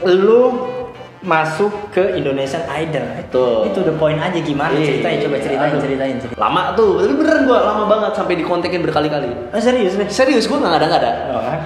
lu masuk ke Indonesian Idol. Itu the point aja gimana ceritanya, coba ceritain. Lama tuh, tapi beneran gue lama banget sampai dikontekin berkali-kali. Serius nih? Serius, gue nggak ada. Oh, kan?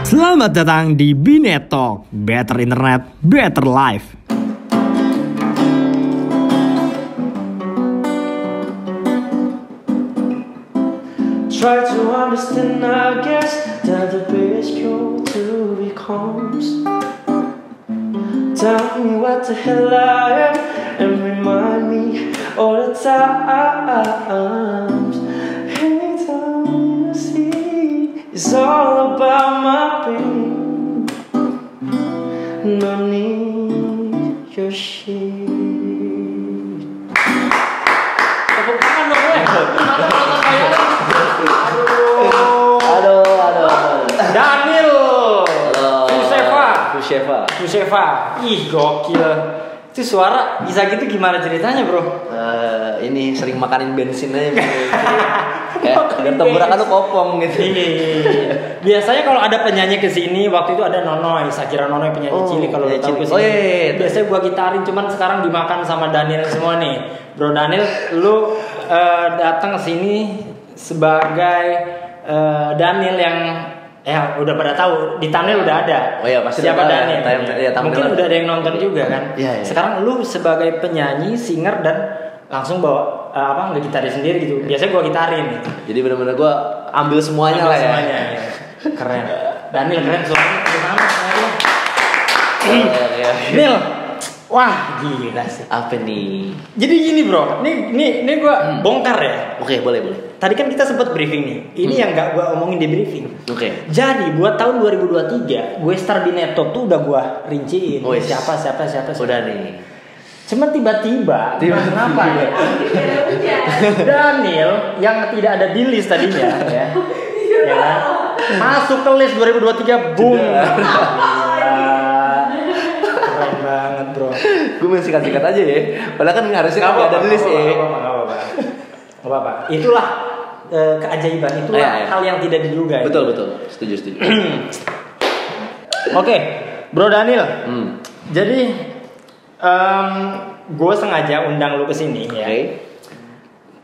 Selamat datang di Binet Talk, Better Internet, Better Life. Try to understand, I guess, that the best cure to becomes. Tell me what the hell I am, and remind me all the times. Anytime you see, it's all about my pain. No need your shit. Tepuk tangan dong, weh. Aduh. Daniel Fuseva. Ih, gokil. Itu suara bisa gitu gimana ceritanya, bro? Ini sering makanin bensin aja. Kayak temburakan tuh kopong gitu. Biasanya kalau ada penyanyi kesini, waktu itu ada Nonoy, Sakira Nonoy penyanyi cilik kalau lo tahu kesini. Biasanya gua gitarin, cuman sekarang dimakan sama Daniel semua nih. Bro Daniel, lu datang sini sebagai Daniel yang udah pada tahu di thumbnail udah ada. Oh iya, pasti siapa Daniel. Mungkin udah ada yang nonton juga kan. Iya. Sekarang lu sebagai penyanyi, singer dan langsung bawa ngegitarin sendiri gitu. Biasanya gua gitarin. Jadi benar-benar gua ambil semuanya lah ya. Semuanya. Keren. Daniel keren suaranya. Nil. Wah, gila sih. Apa nih? Jadi gini, bro. Ini gua bongkar ya. Oke, boleh. Tadi kan kita sempat briefing nih. Ini yang gak gue omongin di briefing. Oke. Jadi buat tahun 2023, gue start di Netok tuh udah gue rinciin. Oh, siapa. Udah nih. Cuma tiba-tiba kenapa ya? Daniel yang tidak ada di list tadinya ya. Ya kan? Masuk ke list 2023, boom. Keren banget, bro. Gue main sikat-sikat aja ya. Padahal kan harusnya nggak ada di list ya. Gak apa-apa. Itulah keajaiban. Itulah hal yang tidak diduga. Betul. Setuju. Oke, Bro Daniel. Jadi gue sengaja undang lu kesini ya.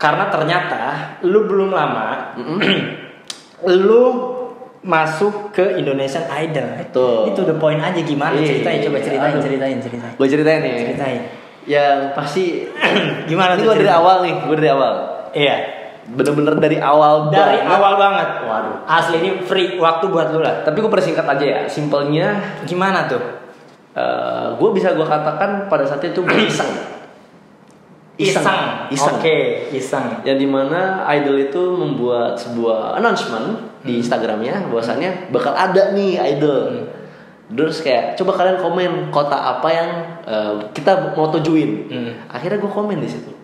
Karena ternyata lu belum lama lu masuk ke Indonesian Idol. Itu the point aja gimana ceritanya? Coba ceritain. Gue ceritain ya. Yang pasti gimana? Ini gue dari awal nih. Iya. Bener-bener dari awal. Awal banget. Waduh. Asli ini free waktu buat lu lah. Tapi gue persingkat aja ya. Simpelnya gimana tuh? Gue bisa gue katakan pada saat itu gue iseng. Oke, iseng. Yang dimana Idol itu membuat sebuah announcement di Instagramnya bahwasannya bakal ada nih Idol. Terus kayak coba kalian komen kota apa yang kita mau tujuin. Akhirnya gue komen di situ.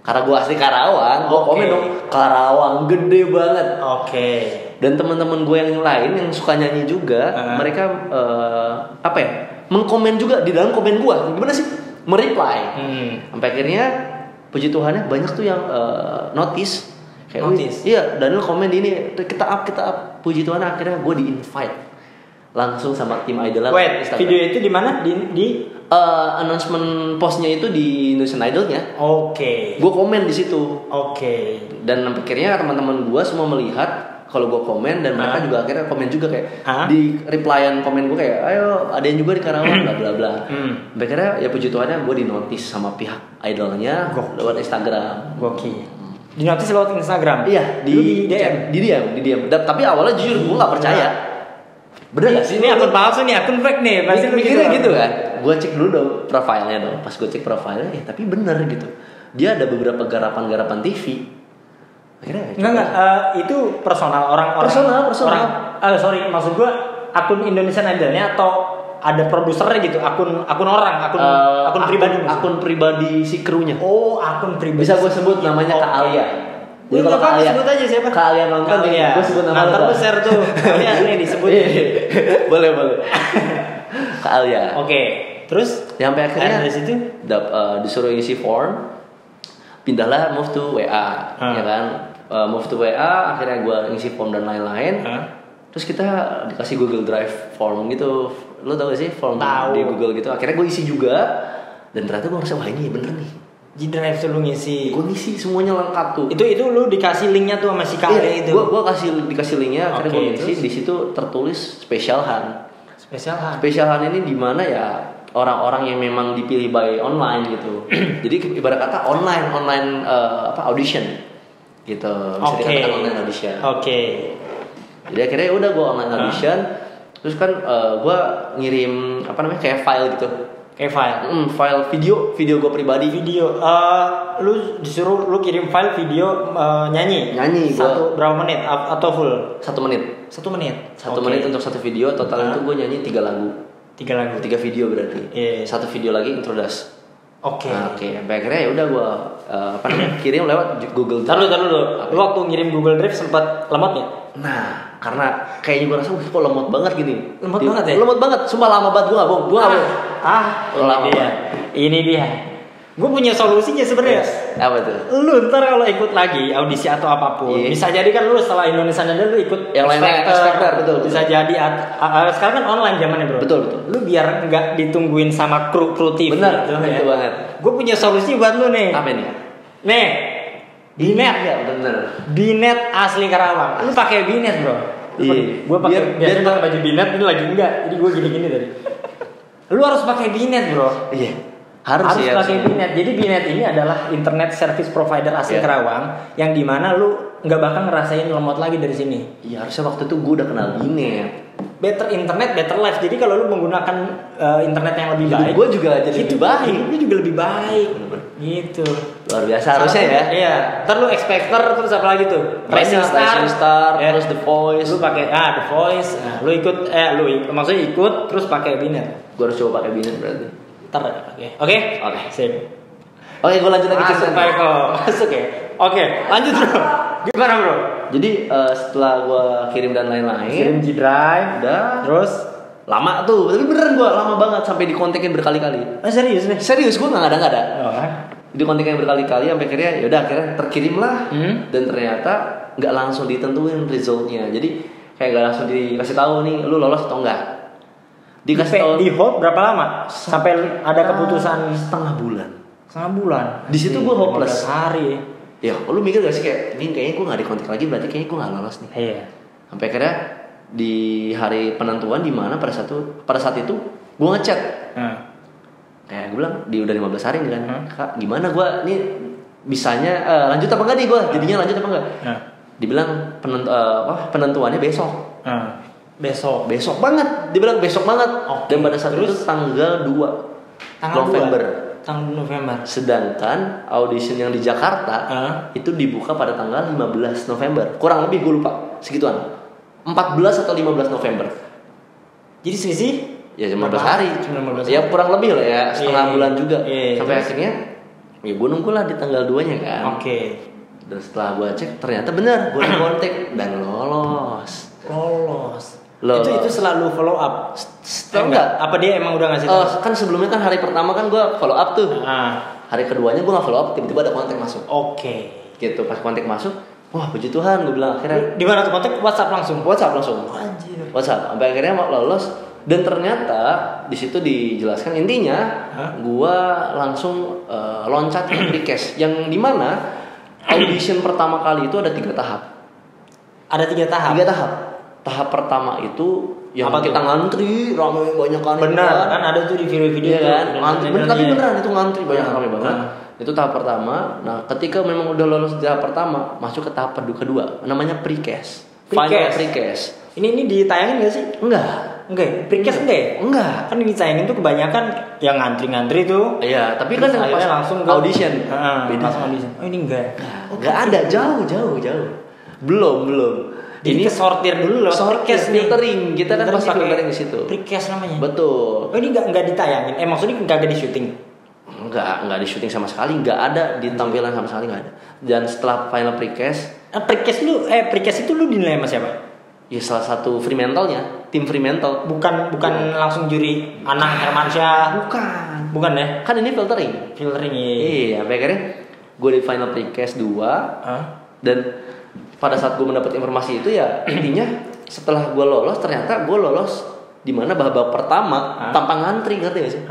Karena gue asli Karawang, gue komen dong. Karawang gede banget. Oke. Dan teman-teman gue yang lain yang suka nyanyi juga, mereka mengkomen juga di dalam komen gue. Gimana sih? Mereply. Sampai akhirnya puji Tuhannya banyak tuh yang notice. Iya, Daniel komen di ini kita up. Puji Tuhan akhirnya gue di-invite langsung sama tim Idol. Video itu di mana? Di announcement postnya itu di Indonesian Idolnya. Oke. Gue komen di situ. Oke. Dan akhirnya teman-teman gue semua melihat kalau gue komen dan mereka juga akhirnya komen juga kayak di replyan komen gue kayak ayo ada yang juga di Karawang bla bla bla. Akhirnya ya puji Tuhannya gue dinotis sama pihak Idolnya lewat Instagram. Gokil. Dinotis lewat Instagram? Iya, di DM. Tapi awalnya jujur gue nggak percaya. Bener gak sih? Ini akun palsu nih, akun fake nih. Pasti mikirnya gitu kan. Gue cek dulu dong profilnya dong. Pas gue cek profilnya, tapi bener gitu. Dia ada beberapa garapan-garapan TV. Akhirnya enggak. Itu personal orang-orang. Personal. Sorry, maksud gue akun Indonesian Idolnya atau ada produsernya gitu, akun pribadi. Akun pribadi si krunya. Oh, akun pribadi. Bisa gue sebut namanya Kak Alia. Jadi kalau kalian sebut aja siapa? Kalian nonton nih, gue sebut nama Ntar lu share tuh. Kalian nih disebut. boleh. Kak Alia. Oke. Terus sampai akhirnya dari situ disuruh isi form, pindahlah move to WA, ya kan? Move to WA, akhirnya gue ngisi form dan lain-lain. Terus kita dikasih Google Drive form gitu. Lo tau gak sih form di Google gitu? Akhirnya gue isi juga. Dan ternyata gue ngerasa wah ini bener nih. Di Drive tuh lu ngisi. Gue ngisi semuanya lengkap tuh. Itu lu dikasih linknya tuh sama si Kale itu. Gue dikasih linknya. Akhirnya gue ngisi. Di situ tertulis Special Han. Special Han ini di mana ya orang-orang yang memang dipilih by online gitu. Jadi ibarat kata online audition gitu. Bisa dikatakan online audition. Jadi akhirnya udah gue online audition. Terus kan gue ngirim kayak file gitu. File video gue pribadi. Lu disuruh lu kirim file video nyanyi berapa menit atau full? 1 menit. 1 menit. 1 menit untuk satu video. Total itu gue nyanyi 3 lagu. 3 video berarti. Satu video lagi introduce. Oke. Sampai akhirnya ya udah gue kirim lewat Google Drive. Taruh. Lu waktu ngirim Google Drive sempat lemot ya? Nah, karena kayaknya gue rasa kok lemot banget gini. Lemot banget ya? Lemot banget. Sumpah lama banget gue nggak bohong. Lama dia. Ini dia. Gue punya solusinya sebenarnya. Apa tuh? Lu ntar kalau ikut lagi audisi atau apapun, bisa jadi kan lu setelah Indonesia Idol lu ikut yang lain betul. Bisa jadi sekarang kan online zamannya bro. Betul. Lu biar nggak ditungguin sama kru TV. Benar, itu banget. Gue punya solusi buat lu nih. Apa nih? Nih, Binet ya bener. Binet asli Karawang. Lu pakai Binet bro. Gue pakai biasanya pakai baju Binet, ini lagi enggak. Jadi gue gini tadi. Lu harus pakai Binet bro. Iya. Harus pakai Binet. Jadi Binet ini adalah internet service provider asli Karawang yang dimana lu nggak bakal ngerasain lemot lagi dari sini. Iya, harusnya waktu itu gue udah kenal Binet. Better internet, better life. Jadi kalau lu menggunakan internet yang lebih baik, gue juga jadi lebih baik. Hidupnya juga lebih baik. Gitu. Luar biasa harusnya ya. Iya. Ntar lu Expector terus apa lagi tuh? Rising Star, terus The Voice. Lu pakai The Voice. Nah, lu ikut maksudnya ikut terus pakai Binet. Gue harus coba pakai Binet berarti. Oke. Sip. Oke, gue lanjut lagi cerita. Masuk ya. Oke, lanjut bro. Gimana bro? Jadi setelah gue kirim dan lain-lain, kirim G Drive, udah. Terus lama tuh, tapi beneran gue lama banget sampai dikontekin berkali-kali. Serius nih? Serius, gue nggak ada. Dikontekin berkali-kali sampai akhirnya terkirim lah. Dan ternyata nggak langsung ditentuin resultnya. Jadi kayak nggak langsung dikasih tahu nih, lu lolos atau enggak. Dikasih tahu di hold berapa lama? Sampai ada keputusan setengah bulan. Di situ gue hopeless. Hari. Ya, lu mikir gak sih kayak ini kayaknya gue nggak dikontak lagi, berarti kayaknya gue nggak lolos nih. Iya. Sampai akhirnya di hari penentuan di mana pada saat itu gue ngechat. Kayak gue bilang udah 15 hari nih kan. Kak, gimana gue nih bisanya lanjut apa enggak nih gue? Jadinya lanjut apa enggak? Dibilang penentuannya besok. Besok banget. Dibilang besok banget. Dan pada saat itu tanggal 2 November. Sedangkan audition yang di Jakarta itu dibuka pada tanggal 15 November. Kurang lebih gue lupa segituan. 14 atau 15 November. Jadi selisih ya 15 hari. Ya kurang lebih lah ya, setengah bulan juga. Sampai akhirnya ya gue nunggu lah di tanggal 2-nya kan. Dan setelah gue cek ternyata benar, gue kontak dan lolos. Itu selalu follow up. Enggak. Apa dia emang udah ngasih tahu? Kan sebelumnya kan hari pertama kan gue follow up tuh. Hari keduanya gue nggak follow up, tiba-tiba ada kontak masuk. Gitu pas kontak masuk, wah puji Tuhan gue bilang akhirnya. Di mana tuh kontak? WhatsApp langsung. Anjir. WhatsApp. Sampai akhirnya lolos dan ternyata di situ dijelaskan intinya gue langsung loncat ke Precast yang dimana audition pertama kali itu ada 3 tahap. Ada 3 tahap. 3 tahap. Tahap pertama itu yang kita ngantri ramai banyak kan. Benar kan ada tuh di video-video kan. Ngantri tapi beneran itu ngantri banyak ramai banget. Itu tahap pertama. Nah, ketika memang udah lolos di tahap pertama, masuk ke tahap kedua namanya Precast. Final Precast. Ini ditayangin enggak sih? Enggak. Precast enggak. Kan ditayangin tuh kebanyakan yang ngantri-ngantri tuh. Iya, tapi kan akhirnya langsung audition. Langsung audition. Oh, ini enggak. Enggak ada, jauh. Belum. Ini kesortir dulu loh. Precast filtering. Kita kan pasti filtering di situ. Precast namanya. Betul. Oh, ini enggak ditayangin. Maksudnya enggak di syuting. Enggak di syuting sama sekali, enggak ada di tampilan sama sekali, enggak ada. Dan setelah final precast itu lu dinilai sama siapa? Ya salah satu Fremantlenya, tim Fremantle. Bukan langsung juri Anang Hermansyah. Bukan ya? Kan ini filtering. Iya, akhirnya gue di final precast 2. Dan pada saat gue mendapat informasi itu ya intinya setelah gue lolos ternyata gue lolos di mana babak pertama tanpa ngantri, ngerti gak sih?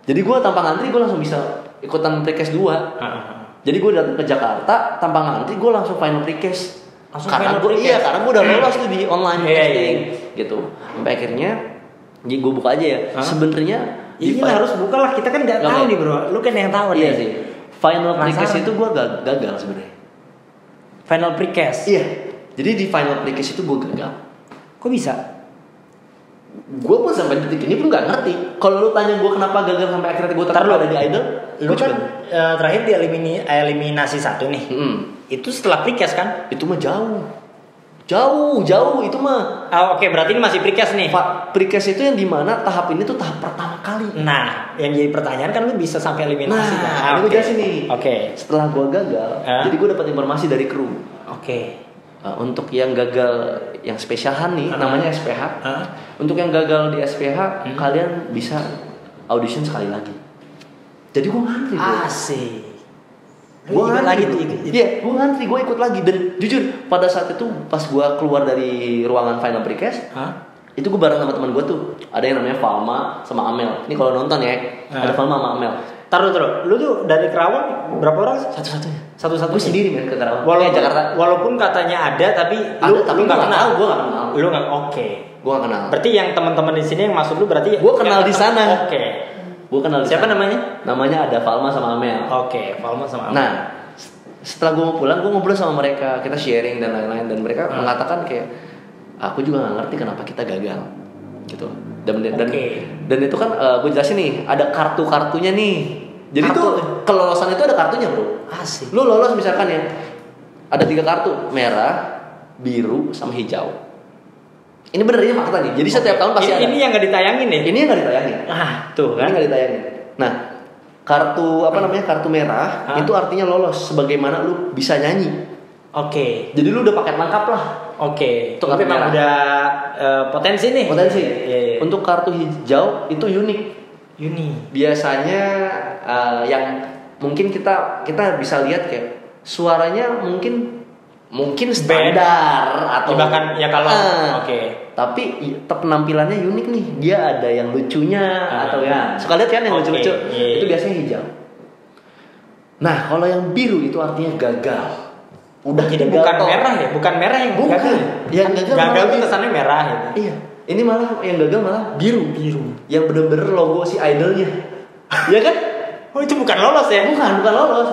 Jadi gue tanpa ngantri gue langsung bisa ikutan precast 2. Jadi gue datang ke Jakarta tanpa ngantri, gue langsung final precast. Karena gue udah lolos tuh di online casting gitu. Sampai akhirnya jadi gue buka aja ya. Sebenarnya harus buka lah, kita kan nggak tahu nih bro. Lu kan yang tahu nih. Iya sih. Final precast itu gue gagal sebenarnya. Final precast. Iya. Jadi di final precast itu gue gagal. Kok bisa? Gue pun sampai detik ini pun nggak ngerti. Kalau lu tanya gue kenapa gagal sampai akhirnya gue tetap ada di Idol, lu kan terakhir di eliminasi 1 nih. Itu setelah precast kan? Itu mah jauh itu mah. Oke, berarti ini masih precast nih. Precast itu yang dimana tahap ini tuh tahap pertama kali. Nah, yang jadi pertanyaan kan lu bisa sampai eliminasi kan? Ini gue jelasin nih. Oke. Setelah gue gagal, jadi gue dapat informasi dari kru. Oke. Untuk yang gagal yang spesialan nih, namanya SPH. Untuk yang gagal di SPH, kalian bisa audition sekali lagi. Jadi gue ngantri. Asik. Gue ngantri, gue ikut lagi. Dan jujur pada saat itu pas gue keluar dari ruangan final precast, itu gue bareng sama teman gue tuh. Ada yang namanya Falma sama Amel. Ini kalau nonton ya, ada Falma sama Amel. Taruh. Lu tuh dari Kerawang berapa orang? Satu-satunya. Gue sendiri men ke Kerawang. Walaupun katanya ada, tapi lu nggak kenal. Gue nggak kenal. Lu nggak. Oke. Gue nggak kenal. Berarti yang teman-teman di sini yang maksud lu berarti? Gue kenal di sana. Oke. Gue kenal. Siapa namanya? Namanya ada Falma sama Amel. Oke, Falma sama Amel. Nah, setelah gue mau pulang, gue ngobrol sama mereka, kita sharing dan lain-lain, dan mereka mengatakan kayak, aku juga nggak ngerti kenapa kita gagal, gitu. Dan itu kan gue jelasin nih, ada kartunya nih. Jadi tuh kelolosan itu ada kartunya bro. Asik. Lu lolos misalkan ya, ada 3 kartu, merah, biru, sama hijau. Ini bener ini fakta nih. Jadi setiap tahun pasti ada. Ini yang nggak ditayangin ya? Ini yang nggak ditayangin. Tuh kan? Ini nggak ditayangin. Nah, kartu merah itu artinya lolos, sebagaimana lu bisa nyanyi. Oke. Jadi lu udah paket lengkap lah. Oke. Itu memang udah potensi nih. Iya. Untuk kartu hijau itu unik. Biasanya yang mungkin kita bisa lihat kayak suaranya mungkin standar atau bahkan ya kalau tapi penampilannya unik nih, dia ada yang lucunya atau ya suka lihat kan yang lucu-lucu itu biasanya hijau. Nah kalau yang biru itu artinya gagal. Udah jadi bukan merah ya, bukan merah yang gagal. Yang gagal itu kesannya merah ya. Iya, ini malah yang gagal malah biru yang bener-bener logo si idolnya. Iya kan? Oh itu bukan lolos ya? Bukan lolos.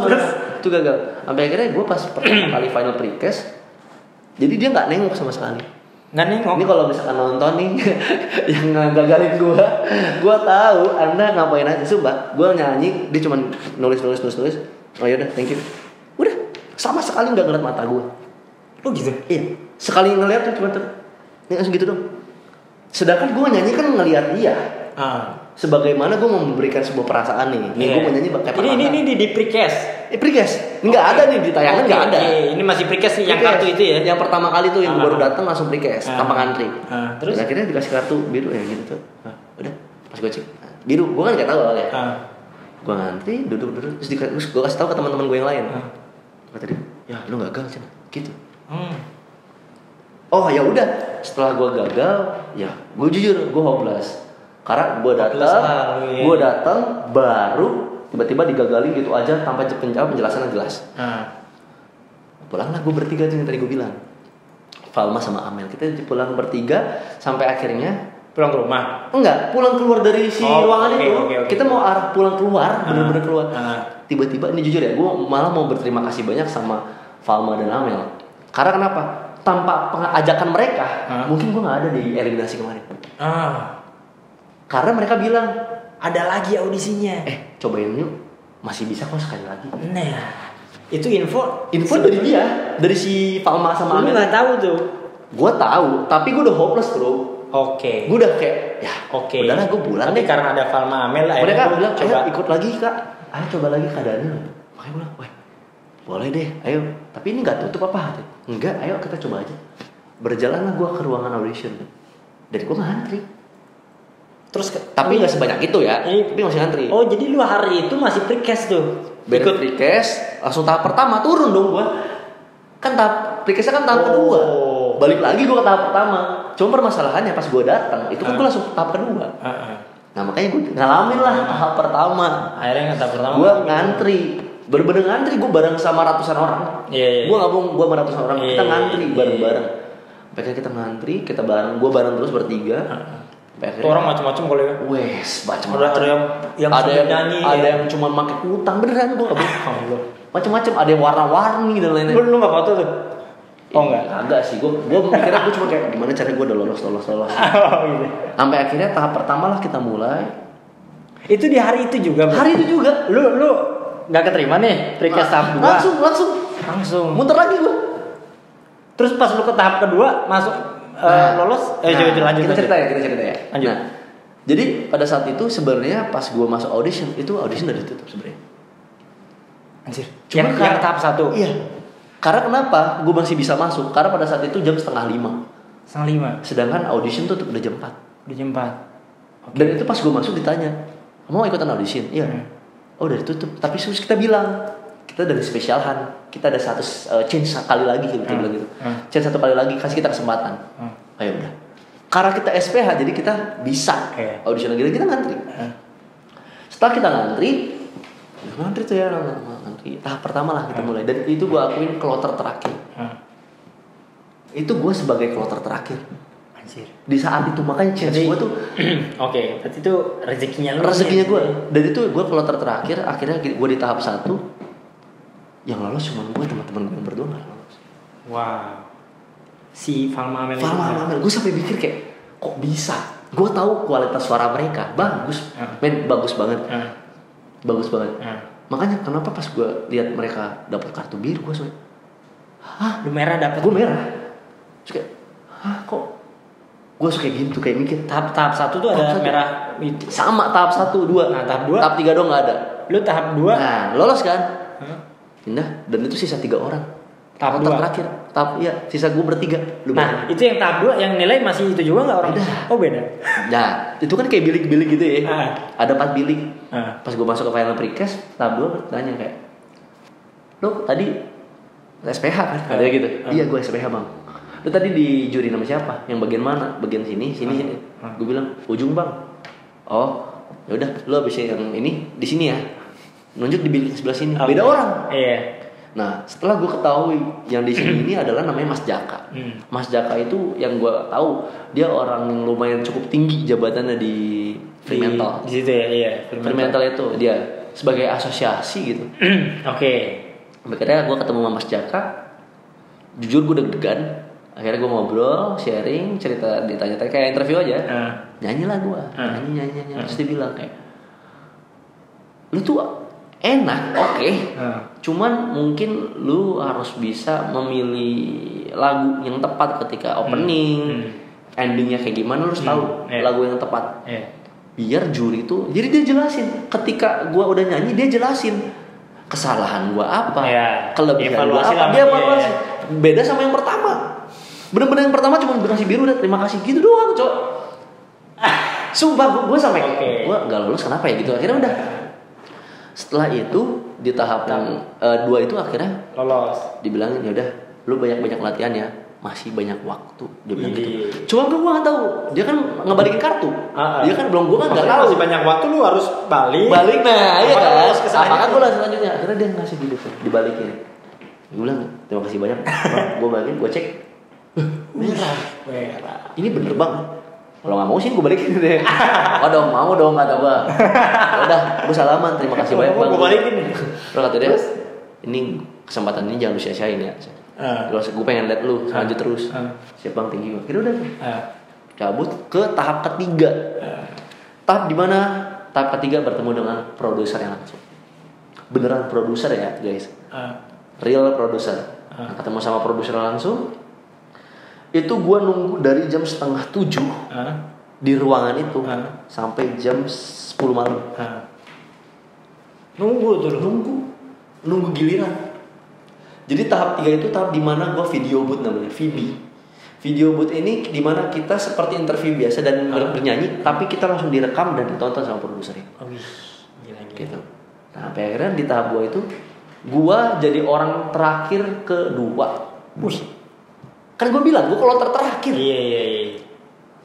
Itu gagal. Sampai akhirnya gue pas pertama kali final precast, jadi dia nggak nengok sama sekali. Nggak nengok. Ini kalau misalkan nonton nih yang ngagalin gue tahu Anda ngapain aja. Sumpah, gue nyanyi, dia cuma nulis. Oh yaudah, thank you. Udah, sama sekali nggak ngeliat mata gue. Oh gitu? Iya. Sekali ngeliat tuh cuma langsung gitu dong. Sedangkan gue nyanyi kan ngeliat dia. Sebagaimana gue mau memberikan sebuah perasaan nih. Gue mau nyanyi kayak ini di precast. Precast. Nggak ada nih di tayangan nggak ada. Ini masih precast nih yang kartu itu ya. Yang pertama kali tuh yang baru datang langsung precast tanpa ngantri. Terus akhirnya dikasih kartu biru ya gitu tuh. Udah pas gue cek biru, gue kan nggak tahu awalnya. Gue ngantri duduk terus gue kasih tahu ke teman-teman gue yang lain. Kata dia, ya lu gagal Cen, gitu. Oh ya udah, setelah gue gagal, ya gue jujur gue hopeless. Karena gue datang baru tiba-tiba digagalin gitu aja tanpa penjelasan yang jelas. Pulanglah gue bertiga tuh yang tadi gue bilang, Falma sama Amel, kita pulang bertiga sampai akhirnya pulang ke rumah. Enggak, pulang keluar dari si ruangan itu. Kita mau arah pulang keluar, bener-bener keluar. Tiba-tiba ini jujur ya, gue malah mau berterima kasih banyak sama Falma dan Amel. Karena kenapa? Tanpa ajakan mereka, mungkin gue nggak ada di eliminasi kemarin. Karena mereka bilang ada lagi audisinya. Cobain yuk, masih bisa kok sekali lagi. Nah, itu info dari dia, dari si Falma sama Amel. Lu nggak tahu tuh? Gue tahu, tapi gue udah hopeless bro. Oke. Gue udah kayak, udahlah gue pulang deh. Karena ada Falma Amel, mereka bilang, coba ikut lagi kak. ayo coba lagi keadaannya. Makanya gue bilang, wah boleh deh, ayo. Tapi ini nggak tutup apa? Enggak, ayo kita coba aja. Berjalanlah gue ke ruangan audition. Dan gue ngantri. Terus tapi nggak sebanyak itu ya. Tapi masih ngantri. Oh jadi lu hari itu masih pre-cast tuh? Ikut pre-cast, langsung tahap pertama turun dong gue. Kan tahap pre-castnya kan tahap kedua. Balik lagi gue ke tahap pertama. Cuma permasalahannya pas gue datang itu kan gue langsung tahap kedua. Nah makanya gue ngalamin lah tahap pertama. Akhirnya tahap pertama. Gue ngantri, bener-bener ngantri. Gue bareng sama ratusan orang. Iya. Gue nggak bohong, gue sama ratusan orang. Kita ngantri bareng-bareng. Akhirnya kita ngantri, kita bareng. Gue bareng terus bertiga. Itu orang macam-macam kalau ya. Wes, macam-macam. Ada yang nyanyi. Ada yang cuma pakai kutang beneran gue nggak bohong. Macam-macam. Ada yang warna-warni dan lain-lain. Lu nggak foto tuh? Oh enggak? Agak sih, gue mikirnya gue cuma kayak gimana caranya gue udah lolos. Oh gitu. Sampai akhirnya tahap pertama lah kita mulai. Itu di hari itu juga. Bro? Hari itu juga. Lu nggak keterima nih pre-cast tahap 2? Langsung. Muter lagi gue. Terus pas lu ke tahap kedua masuk lolos. Coba lanjut. Kita cerita ya. Lanjut. Nah, jadi pada saat itu sebenarnya pas gue masuk audition itu audition udah ditutup sebenarnya. Anjir. Cuma yang tahap 1. Iya. Karena kenapa gue masih bisa masuk? Karena pada saat itu jam 4:30. 4:30. Sedangkan audition tuh udah jam 4. Udah jam 4. Okay. Dan itu pas gue masuk ditanya, mau ikutan audition? Iya. Oh udah ditutup. Tapi terus kita bilang, kita dari spesialhan, kita ada satu change sekali lagi kita bilang gitu. Change satu kali lagi, kasih kita kesempatan. Ayo udah. Karena kita SPH jadi kita bisa audition lagi, kita ngantri. Setelah kita ngantri tuh ya, ngantri. Tahap pertama lah kita mulai. Dan itu gue akuin kloter terakhir. Itu gue sebagai kloter terakhir. Anjir. Di saat itu makanya chance gue tuh. Oke, berarti itu rezekinya lu. Rezekinya gue. Dan itu gue kloter terakhir. Akhirnya gue di tahap 1. Yang lolos cuma gue, teman-teman gue yang berdua nggak lolos. Wow. Si Falma Amel. Gue sampai mikir kayak kok bisa. Gue tahu kualitas suara mereka bagus, bagus banget. Bagus banget. Makanya kenapa pas gue lihat mereka dapat kartu biru gue suka, lu merah dapat. Gue merah. Terus kayak, kok gue suka gitu kayak mikir. Tahap 1 tuh ada merah. Sama tahap 1, 2. Nah tahap 2. Tahap 3 dong nggak ada. Lu tahap 2. Nah lolos kan? Pindah. Dan itu sisa 3 orang. Tahap 2 terakhir. Sisa gue bertiga. Nah itu yang tahap 2 yang nilai masih itu juga nggak orang? Beda. Oh beda. Nah itu kan kayak bilik-bilik gitu ya. Ada 4 bilik. Pas gue masuk ke final precast tahap 2 tanya kayak, lo tadi SPH kan? Ada gitu. Iya gue SPH bang. Lo tadi di juri nama siapa? Yang bagian mana? Bagian sini. Gue bilang ujung bang. Oh ya udah lo abis yang ini di sini ya. Nunjuk di bilik sebelah sini. Beda orang. Iya. Nah setelah gue ketahui yang di sini ini adalah namanya Mas Jaka. Mas Jaka itu yang gue tahu dia orang yang lumayan cukup tinggi jabatannya di Fremantle. Di situ ya, iya. Fremantle itu dia sebagai asosiasi gitu. Oke. Akhirnya gue ketemu sama Mas Jaka. Jujur gue deg-degan. Akhirnya gue ngobrol, sharing, cerita, ditanya-tanya kayak interview aja. Nyanyilah gue, nyanyi. Terus dia bilang kayak, lu tuh enak, oke. Cuman mungkin lu harus bisa memilih lagu yang tepat ketika opening, endingnya kayak gimana, lu harus tahu lagu yang tepat. Biar juri itu, jadi dia jelasin. Ketika gua udah nyanyi, dia jelasin kesalahan gua apa, kelebihan gua apa. Dia evaluasi. Beda sama yang pertama. Bener-bener yang pertama cuma dikasih biru udah terima kasih gitu doang, cok. Sumpah gua sampai gua gak lulus kenapa ya gitu. Akhirnya udah. Setelah itu di tahap yang 2 itu akhirnya lolos. Dibilangin ya udah, lu banyak-banyak latihan ya, masih banyak waktu. Dia bilang gitu. Cuma gua nggak tahu, dia kan ngebalikin kartu. Dia kan belum, gua kan nggak tahu. Masih banyak waktu, lu harus balik. Nah, iya kan. Apakah gua selanjutnya? Akhirnya dia ngasih duit dibalikin. Gua bilang terima kasih banyak. Gua balikin, gua cek. Merah. Ini bener banget. Kalau nggak mau sih gue balikin deh. Oh dong, mau dong kata gue. Udah, gue salaman, terima kasih banyak bang. Gue balikin. Terus kata dia, ini kesempatan ini jangan lu sia-siain ya. Terus gue pengen lihat lu lanjut terus. Siap bang, tinggi gue. Kira udah. Cabut ke tahap ketiga. Tahap di mana? Tahap ketiga bertemu dengan produser yang langsung. Beneran produser ya guys. Real produser. Ketemu sama produser langsung. Itu gue nunggu dari jam 6:30 di ruangan itu sampai jam 10 malam. Nunggu giliran. Jadi tahap 3 itu tahap dimana gue video booth namanya, VB. Video booth ini dimana kita seperti interview biasa dan bernyanyi, tapi kita langsung direkam dan ditonton sama produsernya. Gila. Gitu. Nah, akhirnya di tahap gue itu, gue jadi orang terakhir kedua. Kan gue bilang gue kalau terakhir. Iya.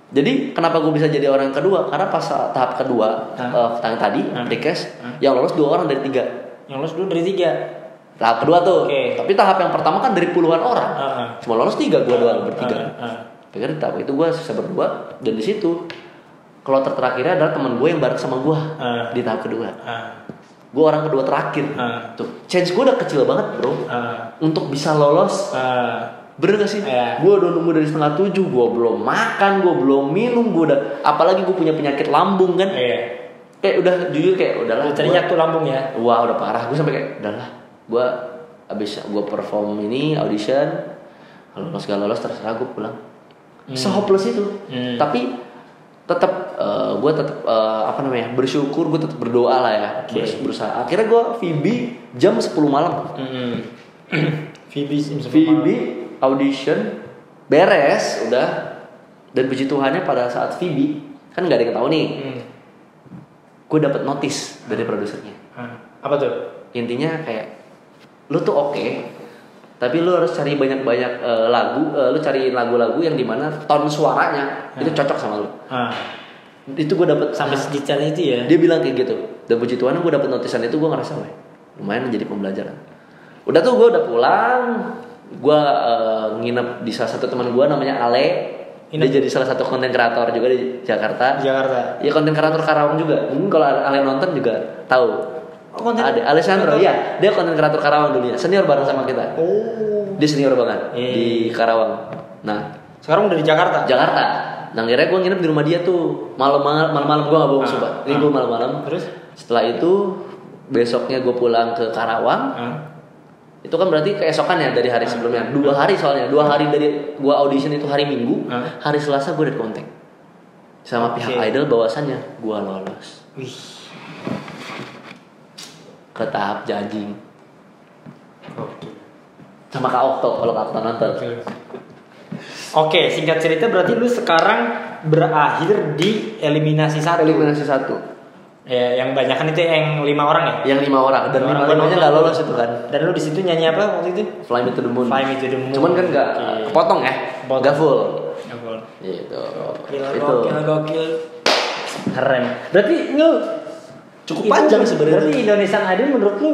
Jadi kenapa gue bisa jadi orang kedua? Karena pas tahap kedua yang tadi request, yang lolos 2 orang dari 3. Yang lolos dulu dari 3. Tahap kedua tuh. Okay. Tapi tahap yang pertama kan dari puluhan orang. Cuma lolos 3, gue doang bertiga. Akhirnya di tahap itu gue bisa berdua, dan di situ kloter terakhirnya adalah teman gue yang bareng sama gue di tahap kedua. Gue orang kedua terakhir. Tuh, chance gue udah kecil banget, bro. Untuk bisa lolos. Bener gak sih? Gue udah nunggu dari 6:30, gue belum makan, gue belum minum, gue udah, apalagi gue punya penyakit lambung kan. Kayak udah jujur kayak udahlah. Teriak tuh lambung ya. Wah, udah parah. Gue sampai kayak udahlah. Gue abis gue perform ini audition, kalau lolos gak lolos terserah, gue pulang. Se-hopeless itu. Tapi tetap gue tetap bersyukur, gue tetap berdoa lah ya. Berusaha. Akhirnya gue VB jam 10 malam. VB audition beres udah, dan puji Tuhannya pada saat VB kan nggak ada yang tahu nih. Gue dapet notice dari produsernya. Apa tuh? Intinya kayak lu tuh oke, tapi lu harus cari banyak-banyak lagu, lu cari lagu-lagu yang dimana tone suaranya itu cocok sama lu. Itu gue dapet sampai sedetail itu ya. Dia bilang kayak gitu, dan puji Tuhan gue dapet notisan itu, gue ngerasa lumayan jadi pembelajaran. Udah tuh gue udah pulang, gue nginep di salah satu teman gue namanya Ale. Dia jadi salah satu konten kreator juga di Jakarta. Ya, konten kreator Karawang juga. Mungkin kalau Ale nonton juga tahu. Ada Alessandro, iya, dia konten kreator Karawang dulunya, senior bareng sama kita. Dia senior banget di Karawang. Nah, sekarang udah di Jakarta. Nah, akhirnya gue nginep di rumah dia tuh malam-malam, gue nggak bohong sumpah. Ini gue malam-malam. Terus setelah itu besoknya gue pulang ke Karawang. Itu kan berarti keesokan ya dari hari sebelumnya. 2 hari soalnya. 2 hari dari gue audition itu hari Minggu. Hari Selasa gue udah kontak sama pihak Idol bahwasannya gue lolos. Ke tahap judging sama Kak Okto, kalau Kak Okto nonton. Oke, singkat cerita berarti lu sekarang berakhir di eliminasi 1. Ya, yang banyakan itu yang 5 orang ya? Yang 5 orang, dan 5-nya gak lolos itu kan. Dan lu di situ nyanyi apa waktu itu? Fly Me to the Moon. Cuman kan gak kepotong ya, gak full. Gitu. Gokil. Keren. Berarti lu cukup panjang sebenarnya. Berarti Indonesian Idol menurut lu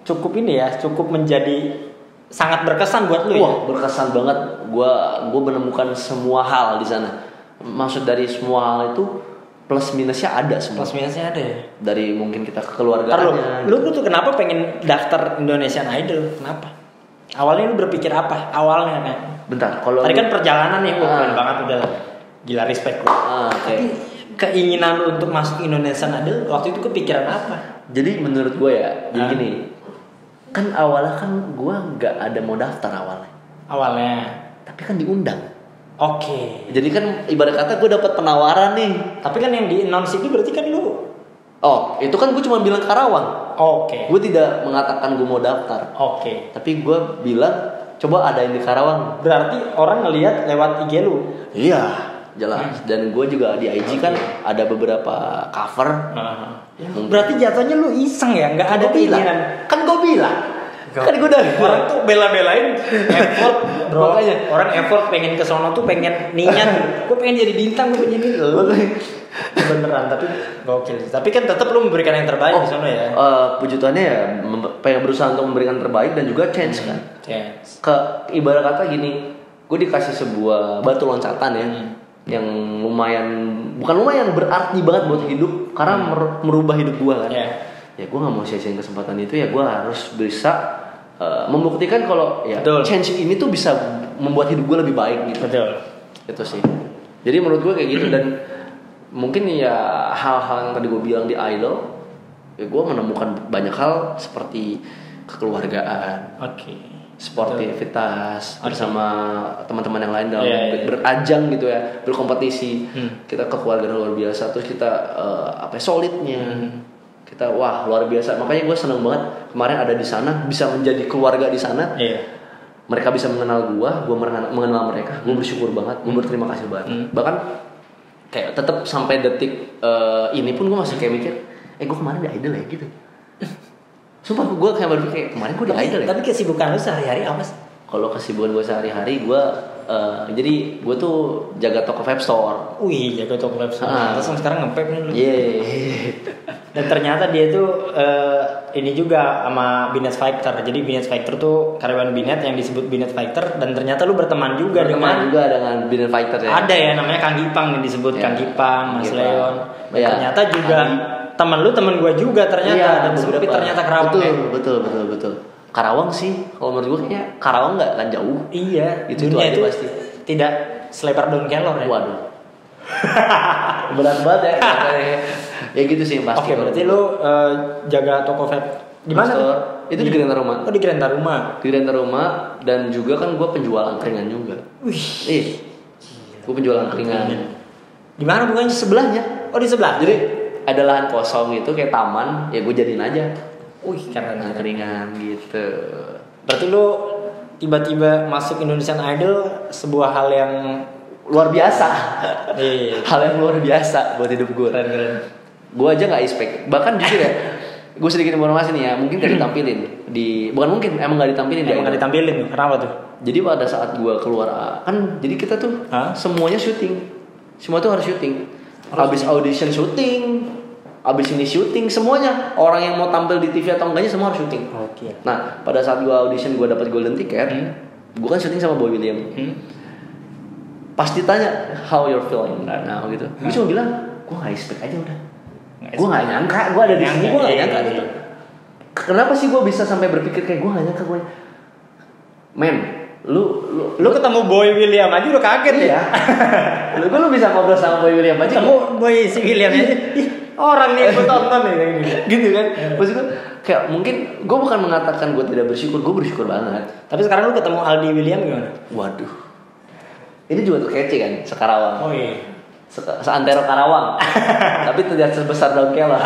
cukup ini ya, cukup menjadi sangat berkesan buat lu. Wah, berkesan banget. Gua menemukan semua hal di sana. Maksud dari semua hal itu plus minusnya ada semua. Plus minusnya ada ya. Dari mungkin kita kekeluargaannya. Lu tuh kenapa pengen daftar Indonesian Idol? Kenapa? Awalnya lu berpikir apa? Awalnya kan. Bentar, kalau tadi kan perjalanan nih keren banget, udah gila respect lu. Tapi keinginan lu untuk masuk Indonesian Idol waktu itu kepikiran apa? Jadi menurut gue ya, jadi gini. Kan awalnya kan gue nggak ada mau daftar awalnya. Tapi kan diundang. Oke. Jadi kan ibarat kata gue dapat penawaran nih. Tapi kan yang di announce itu berarti kan lu. Oh, itu kan gue cuma bilang Karawang. Oke. Gue tidak mengatakan gue mau daftar. Oke. Tapi gue bilang coba ada yang di Karawang. Berarti orang ngelihat lewat IG lu. Iya. Jelas. Dan gue juga di IG kan ada beberapa cover. Berarti jatuhnya lu iseng ya, nggak ada keinginan. Kan gue bilang. Kan gue udah. Orang tuh bela-belain effort, bro. Makanya orang effort pengen ke sono tuh pengen niat. Gue pengen jadi bintang, gue pengen ini. Beneran, tapi gokil. Tapi kan tetap lu memberikan yang terbaik di sono ya. Puji Tuhannya ya, pengen berusaha untuk memberikan terbaik dan juga chance kan. Ibarat kata gini, gue dikasih sebuah batu loncatan ya. Yang bukan lumayan berarti banget buat hidup karena merubah hidup gue kan. Ya gue nggak mau sia-siain kesempatan itu, ya gue harus bisa membuktikan kalau ya chance ini tuh bisa membuat hidup gue lebih baik gitu. Itu sih. Jadi menurut gue kayak gitu, dan mungkin ya hal-hal yang tadi gue bilang di Idol, ya gue menemukan banyak hal seperti kekeluargaan. Sportivitas bersama teman-teman yang lain dalam berajang gitu ya, berkompetisi. Kita kekeluargaan luar biasa, terus kita solidnya. Kita wah luar biasa. Makanya gue seneng banget kemarin ada di sana, bisa menjadi keluarga di sana. Mereka bisa mengenal gue mengenal mereka. Gue bersyukur banget, gue berterima kasih banget. Bahkan kayak tetap sampai detik ini pun gue masih kayak mikir, gue kemarin di Idol ya gitu. Sumpah gue kayak berpikir kemarin gue di Idol ya. Tapi kesibukan lu sehari-hari apa sih? Kalau kesibukan gue sehari-hari gue jadi gue tuh jaga toko vape store. Wih, jaga toko vape store. Terus sekarang nge-vape nih lu. Dan ternyata dia tuh ini juga sama Binet Fighter. Jadi Binet Fighter tuh karyawan Binet yang disebut Binet Fighter, dan ternyata lu berteman juga dengan Binet Fighter ya. Ada ya namanya Kang Gipang yang disebut Kang Gipang, Mas Leon. Ternyata juga teman lu teman gua juga ternyata, dan Sempit ternyata Karawang. Betul. Karawang sih, kalau menurut gue kayaknya Karawang nggak akan jauh. Iya, itu dunia itu pasti. Tidak selebar daun kelor ya. Waduh. Berat banget ya. Ya gitu sih pasti. Oke, berarti lu jaga toko vape di mana? Itu di Grand Taruma. Oh, di Grand Taruma. Di Grand Taruma, dan juga kan gue penjual angkringan juga. Wih. Gue penjual angkringan. Di mana bukannya sebelahnya? Oh, di sebelah. Jadi ada lahan kosong itu kayak taman, ya gue jadiin aja. Wih, keren angkringan gitu. Berarti lu tiba-tiba masuk Indonesian Idol sebuah hal yang luar biasa. Hal yang luar biasa buat hidup gue. Keren. Gue aja nggak expect. Bahkan jujur ya, gue sedikit informasi nih ya, mungkin gak ditampilin di, bukan mungkin, emang gak ditampilin. Emang gak ditampilin tuh. Kenapa tuh? Jadi pada saat gue keluar kan, jadi kita tuh semuanya syuting, semua tuh harus syuting. Habis audition syuting, abis ini syuting, semuanya orang yang mau tampil di TV atau enggaknya semua harus syuting. Nah pada saat gue audition, gue dapat golden ticket, gue kan syuting sama Boy William. Pas ditanya how you're feeling right now gitu, gue cuma bilang gue nggak expect aja udah. Gue nggak nyangka gue ada di sini, gue nggak nyangka gitu. Kenapa sih gue bisa sampai berpikir kayak gue nggak nyangka gue, lu ketemu Boy William aja udah kaget ya. Lu bisa ngobrol sama Boy William aja. Ketemu Boy si William aja. Orang nih gue tonton nih kayak gini. Gitu kan. Maksud gue kayak mungkin gue bukan mengatakan gue tidak bersyukur, gue bersyukur banget. Tapi sekarang lu ketemu Aldi William gimana? Waduh. Ini juga tuh kece kan, sekarawang. Oh iya. Seantero Karawang. Tapi tidak sebesar daun kelor.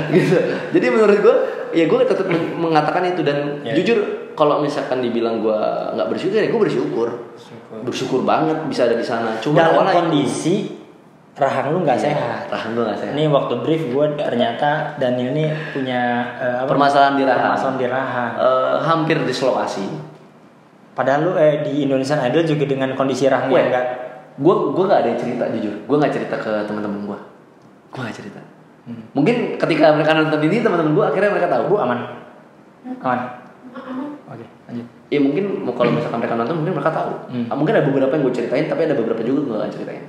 Gitu. Jadi menurut gue, ya gue tetap mengatakan itu, dan jujur kalau misalkan dibilang gue nggak bersyukur, ya gue bersyukur banget bisa ada di sana. Cuma dalam kondisi rahang lu nggak sehat. Rahang lu nggak sehat. Ini waktu brief gue ternyata Daniel ini punya permasalahan di rahang. Hampir dislokasi. Padahal lu di Indonesian Idol juga dengan kondisi rahang yang enggak. Gue nggak ada yang cerita, jujur. Gue nggak cerita ke teman-teman gue. Gue nggak cerita. Mungkin ketika mereka nonton ini, teman-teman gue akhirnya mereka tahu. Gue aman. Oke, lanjut. Ya mungkin kalau misalkan mereka nonton, mungkin mereka tahu. Mungkin ada beberapa yang gue ceritain, tapi ada beberapa juga gue nggak ceritain.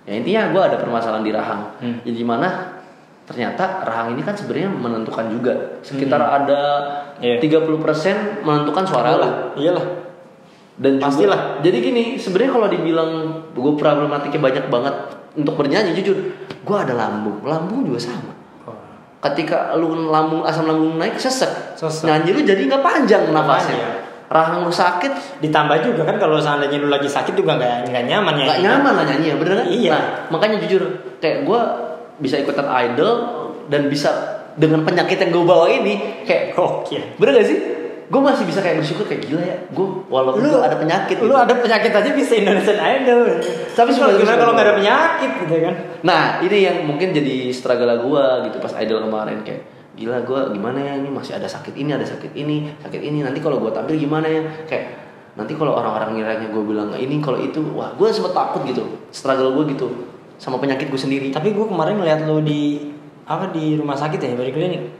Ya intinya gue ada permasalahan di rahang. Jadi mana ternyata rahang ini kan sebenarnya menentukan juga. Sekitar ada 30% menentukan suara lo. Iyalah. Dan pastilah. Jadi gini, sebenarnya kalau dibilang gue problematiknya banyak banget untuk bernyanyi, jujur, gue ada lambung juga sama. Ketika lu asam lambung naik sesek. Nyanyi lu jadi nggak panjang nafasnya. Rahang lu sakit, ditambah juga kan kalau seandainya lu lagi sakit juga nggak nyaman ya. Nggak nyaman lah nyanyi ya, bener kan? Iya. Nah, makanya jujur, kayak gue bisa ikutan idol dan bisa dengan penyakit yang gue bawa ini, kayak bener gak sih? Gue masih bisa kayak bersyukur, kayak gila ya, gue walaupun lu ada penyakit. Lu ada penyakit aja bisa Indonesian Idol. Tapi gimana kalau nggak ada penyakit gitu kan? Nah ini yang mungkin jadi struggle gue gitu pas idol kemarin, kayak gila gue gimana ya, ini masih ada sakit ini, sakit ini, nanti kalau gue tampil gimana ya, kayak nanti kalau orang-orang ngiranya gue bilang ini kalau itu, wah gue sempet takut gitu, struggle gue gitu sama penyakit gue sendiri. Tapi gue kemarin ngeliat lo di rumah sakit ya, dari klinik.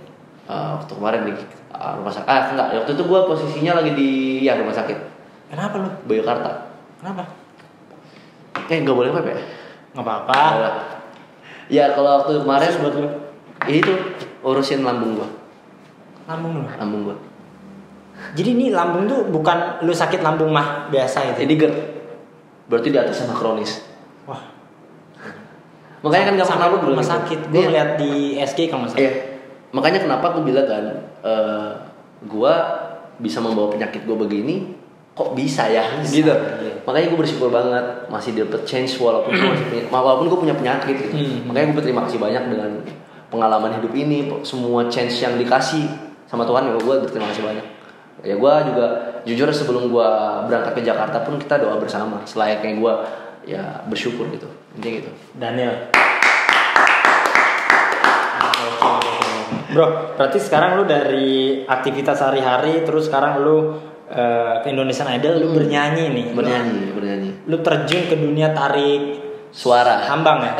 Waktu kemarin di rumah sakit, enggak, waktu itu gue posisinya lagi di rumah sakit. Kenapa lo? Boyolkarta. Kenapa? Nggak boleh apa ya? Nggak apa-apa. Ya kalau waktu kemarin buat lo. Ya itu urusin lambung gua. Lambung gua. Jadi ini lambung tuh bukan lu sakit lambung mah biasa itu. Ini GERD. Berarti di atas sama kronis. Wah. Makanya kan enggak pernah lu rumah sakit. Gua ngeliat di SG kalau enggak salah. Iya. Makanya kenapa aku bilang kan gua bisa membawa penyakit gua begini, kok bisa ya gitu. Iya. Makanya gua bersyukur banget masih dapet change walaupun gua punya penyakit gitu. Makanya gua berterima kasih banyak dengan pengalaman hidup ini, semua chance yang dikasih sama Tuhan, ya gue berterima kasih banyak. Ya gue juga jujur sebelum gue berangkat ke Jakarta pun kita doa bersama, selayaknya gue ya bersyukur gitu, intinya gitu. Daniel. Bro, berarti sekarang lu dari aktivitas sehari-hari terus sekarang lu ke Indonesian Idol, lu bernyanyi nih. Bernyanyi. Lu terjun ke dunia tarik suara. Hambang ya?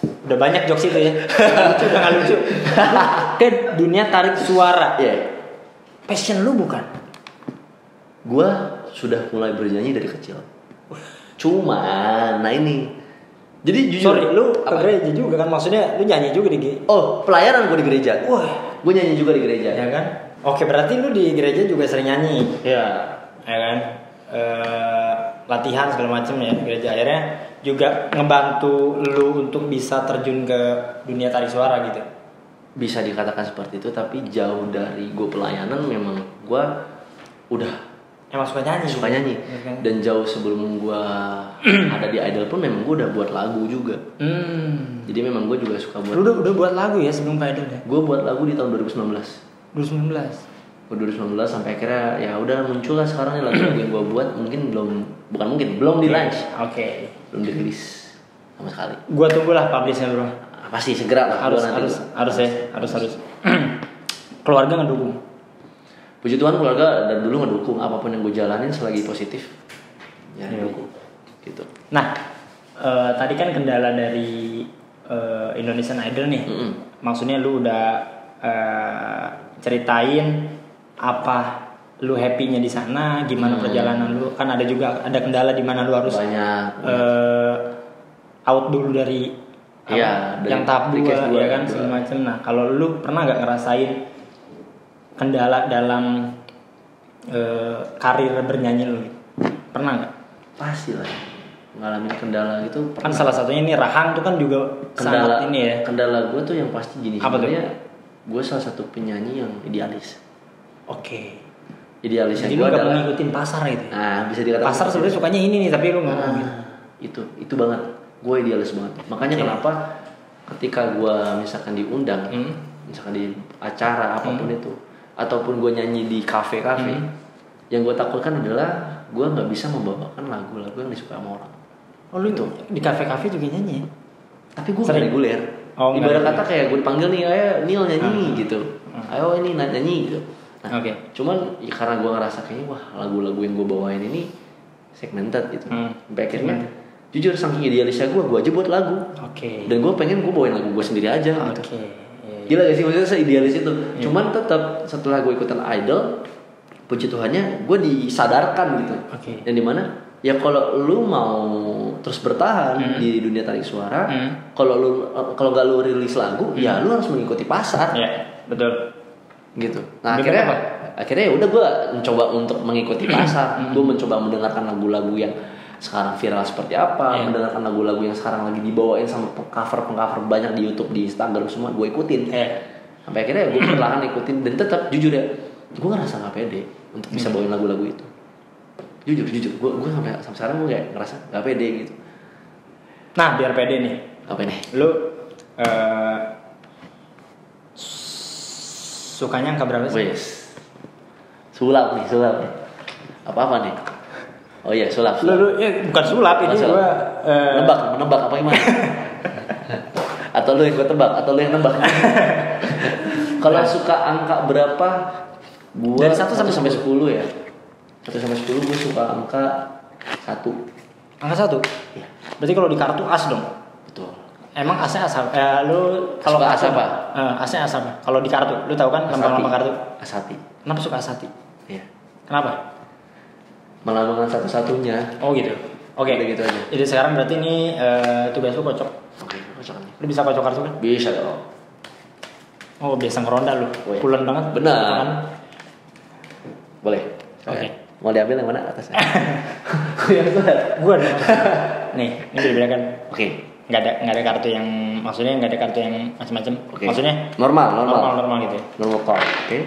Udah banyak jokes itu ya. Lucu udah gak lucu. Lu ke dunia tarik suara. Iya. Passion lu bukan? Gue sudah mulai bernyanyi dari kecil. Cuman, nah ini. Jadi jujur. Sorry, lu ke gereja juga kan? Maksudnya lu nyanyi juga di gereja? Oh, pelayanan gue di gereja. Wah, gue nyanyi juga di gereja. Ya kan? Oke, berarti lu di gereja juga sering nyanyi. Iya. Ya kan? Latihan segala macam ya gereja, akhirnya juga ngebantu lu untuk bisa terjun ke dunia tarik suara gitu. Bisa dikatakan seperti itu, tapi jauh dari gue pelayanan, memang gue udah emang suka nyanyi dan jauh sebelum gue ada di Idol pun memang gue udah buat lagu juga. Jadi memang gue juga suka buat. Lu udah buat lagu ya sebelum ke Idol ya? Gue buat lagu di tahun 2019 sampai akhirnya ya udah muncul lah sekarang nih lagu-lagu yang gue buat. Belum di launch. Oke. Belum dirilis sama sekali. Gue tunggulah publishnya bro. Pasti segera lah. Harus. Keluarga ngedukung. Puji Tuhan keluarga dan dulu ngedukung apapun yang gue jalanin selagi positif. Ya dukung. Gitu. Nah, tadi kan kendala dari Indonesian Idol nih. Maksudnya lu udah ceritain apa lu happy-nya di sana, gimana perjalanan lu. Kan ada kendala di mana lu harus banyak out dulu dari yang tahap 2 ya kan segala macam. Nah, kalau lu pernah nggak ngerasain kendala dalam karir bernyanyi lu? Pernah nggak? Pasti lah. Ngalamin kendala gitu. Kan salah satunya ini Rahang tuh kan juga sangat ini ya. Kendala gue tuh yang pasti gini. Apa sebenarnya gue salah satu penyanyi yang idealis. Oke. Idealisnya jadi gue lu gak adalah ngikutin pasar gitu. Nah, bisa dikatakan pasar sebenarnya sukanya ini nih, tapi lu nggak mau gitu. Itu banget. Gue idealis banget. Makanya kenapa ketika gue misalkan diundang, misalkan di acara apapun itu, ataupun gue nyanyi di kafe-kafe, yang gue takutkan adalah gue nggak bisa membawakan lagu-lagu yang disuka sama orang. Oh lu itu di kafe-kafe juga nyanyi? Tapi gue nggak reguler. Ibarat kata kayak gue dipanggil nih, ayo Neil nyanyi gitu. Ayo ini nyanyi gitu. Nah, cuman ya karena gue ngerasa kayaknya wah lagu-lagu yang gue bawain ini segmented gitu. Sampai akhirnya jujur saking idealisnya gue aja buat lagu. Dan gue pengen gue bawain lagu gue sendiri aja gitu. Gila gak sih maksudnya se-idealis itu. Cuman tetap setelah gue ikutan Idol, puji Tuhannya gue disadarkan gitu. Dan dimana ya kalau lu mau terus bertahan di dunia tarik suara, kalau nggak lu rilis lagu, ya lu harus mengikuti pasar. Betul. Gitu. Nah akhirnya ya udah gue mencoba untuk mengikuti pasar. Gue mencoba mendengarkan lagu-lagu yang sekarang viral seperti apa, mendengarkan lagu-lagu yang sekarang lagi dibawain sama cover banyak di YouTube, di Instagram semua gue ikutin. Sampai akhirnya gue perlahan ikutin dan tetap jujur ya, gue ngerasa nggak pede untuk bisa bawain lagu-lagu itu. Jujur, gue sampai sekarang gue kayak ngerasa nggak pede gitu. Nah biar pede nih, apa nih? Lu sukanya angka berapa sih? Sulap nih. Apa nih? Oh iya, sulap. Lu ya bukan sulap ini gua menebak apa gimana? Atau lu yang gua tebak atau lu yang nebak? Kalau suka angka berapa? Gua dari 1 sampai 10 ya. 1 sampai 10 gua suka angka 1. Angka 1? Iya. Berarti kalau di kartu as dong. Betul. Emang asnya as apa? Lu kalau as apa? Asnya as apa? Kalau di kartu, lu tahu kan lambang-lambang kartu? Asati. Kenapa suka asati? Iya. Kenapa? Melambangkan satu-satunya. Oh gitu. Oke. Gitu aja. Jadi sekarang berarti ini tugas lu kocok. Oke, kocok nih. Lu bisa kocok kartu kan? Bisa dong. Oh, biasa ngeronda lu. Pulen banget. Benar. Kan? Boleh. Oke. Mau diambil yang mana atasnya? Gua nih. Nih, ini berbeda-bedakan. Oke. Nggak ada kartu yang maksudnya nggak ada kartu yang macam-macam. Maksudnya normal gitu. Normal card. Oke.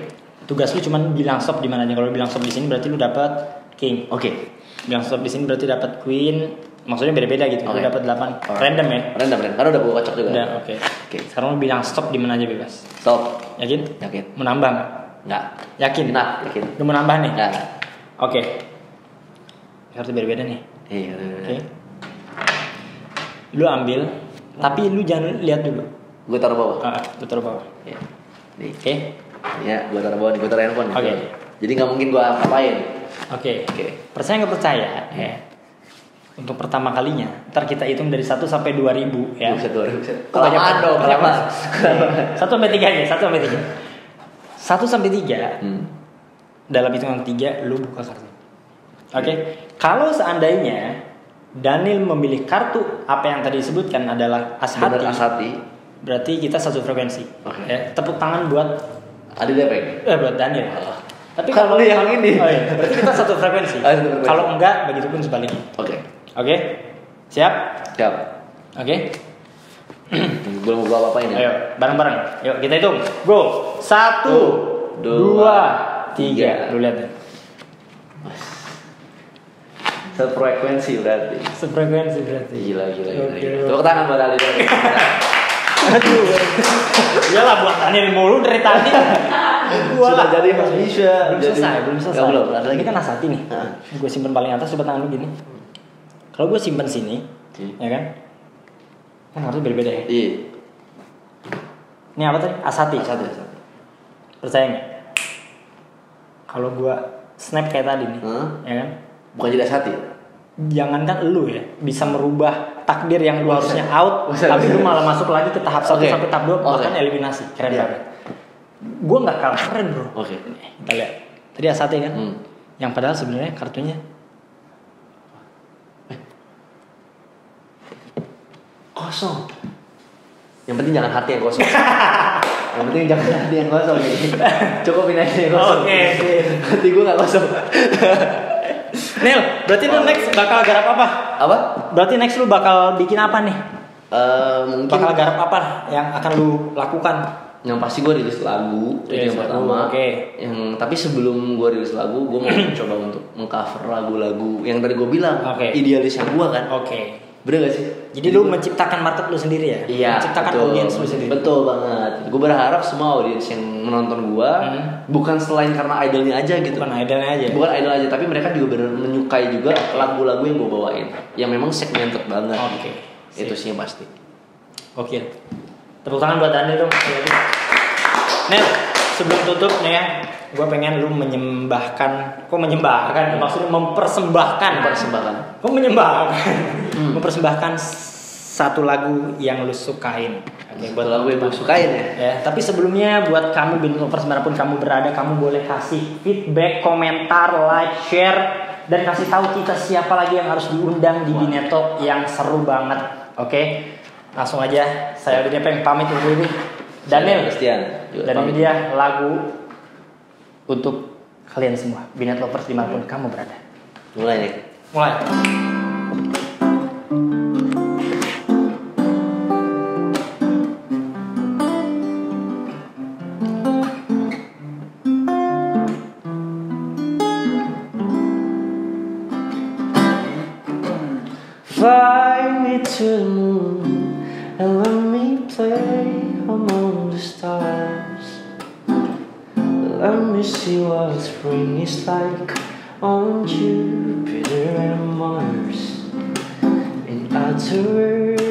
Tugas lu cuma bilang stop di mana aja. Kalau bilang stop di sini berarti lu dapat king. Oke. Bilang stop di sini berarti dapat queen. Maksudnya beda-beda gitu. Lu dapat 8. Random ya? Random. Karena udah gua kocok juga. Udah, oke. Oke. Sekarang lu bilang stop di mana aja bebas. Stop. Yakin? Yakin. Mau nambah nggak? Nggak. Yakin? Nah, yakin. Lu mau nambah nih? Nggak. Oke. Harus beda-beda nih. Iya. Oke. Lu ambil, tapi lu jangan lihat dulu. Gue taruh bawah. Lu taruh bawah. Iya. Nih. Oke. Ya, gue taruh bawah nih, gue taruh handphone. Oke. Jadi nggak mungkin gue apain. Oke. Oke. Percaya nggak percaya? Ya. Untuk pertama kalinya, ntar kita hitung dari 1 sampai 2000 ya. Buset. Kelamaan dong, kelamaan. 1 sampai 3 aja, 1 sampai 3. 1 sampai 3. Dalam hitungan 3 lu buka kartu. Oke. Kalau seandainya Daniel memilih kartu apa yang tadi disebutkan adalah as hati. Berarti kita satu frekuensi. Oke. Ya, tepuk tangan buat Adi Depeng. buat Daniel. Tapi Kan kalau lu yang ini. Oh iya, berarti kita satu frekuensi. Satu frekuensi. Kalau enggak, begitupun sebaliknya. Oke. Siap? Siap. Oke. Belum mau gua apain ya? Ayo, bareng-bareng. Yuk, kita hitung. Go. 1 2 3. Lu lihat deh. Sefrekuensi berarti. Sefrekuensi berarti. Gila. Oke. Tepuk tangan buat Ali. Aduh. Iyalah buat Daniel mulu dari tadi. Sudah jadi Mas bisa. Belum selesai. Nggak, belum. Ada lagi. Ini kan asati nih. Gue simpen paling atas, coba tangan lu gini. Kalau gue simpen sini, ya kan? Kan harus beda-beda ya. Iya. Ini apa tadi? Asati. Percaya nggak? Kalau gue snap kayak tadi nih, ya kan? Bukan jadi hati. Jangankan elu ya, bisa merubah takdir yang lu harusnya out, tapi lu malah masuk lagi ke tahap 1 sampai tahap 2, bahkan eliminasi. Keren banget. Gue nggak kalah keren bro. Oke. Kita lihat. Tadi asati kan? Yang padahal sebenarnya kartunya kosong. Yang penting jangan hati yang kosong. Yang penting jangan hati yang kosong. Cukupin aja yang kosong. Oke. Hati gue nggak kosong. Nel, berarti lu next bakal garap apa? Apa? Berarti next lu bakal bikin apa nih? Mungkin Bakal garap apa yang akan lu lakukan? yang pasti gue rilis lagu itu yang pertama. Yang tapi sebelum gue rilis lagu, gue mau coba untuk mengcover lagu-lagu yang tadi gue bilang. Idealisnya gue kan. Bener gak sih? Jadi lu menciptakan market lu sendiri ya? Iya. Menciptakan audiens lu sendiri. Betul banget. Gue berharap semua audiens yang menonton gue bukan selain karena idolnya aja gitu. Bukan idolnya aja. Bukan idol aja, tapi mereka juga benar menyukai juga lagu-lagu yang gue bawain. Yang memang segmented banget. Itu sih yang pasti. Oke. Tepuk tangan buat Daniel dong. Nel, sebelum tutup nih ya, gue pengen lu menyembahkan. Kok menyembahkan? Maksudnya mempersembahkan. Kok menyembahkan? Mempersembahkan satu lagu yang lu sukain. Buat lagu yang lu sukain ya. Tapi sebelumnya buat kamu Binetopers dimanapun kamu berada, kamu boleh kasih feedback, komentar, like, share, dan kasih tahu kita siapa lagi yang harus diundang di Binetok yang seru banget. Oke? Langsung aja, saya udah pengen pamit undur diri. Daniel, dan ini dia lagu untuk kalian semua, Binetopers dimanapun kamu berada. Mulai nih. Fly me to the moon and let me play among the stars. Let me see what spring is like on Jupiter and Mars. In other words,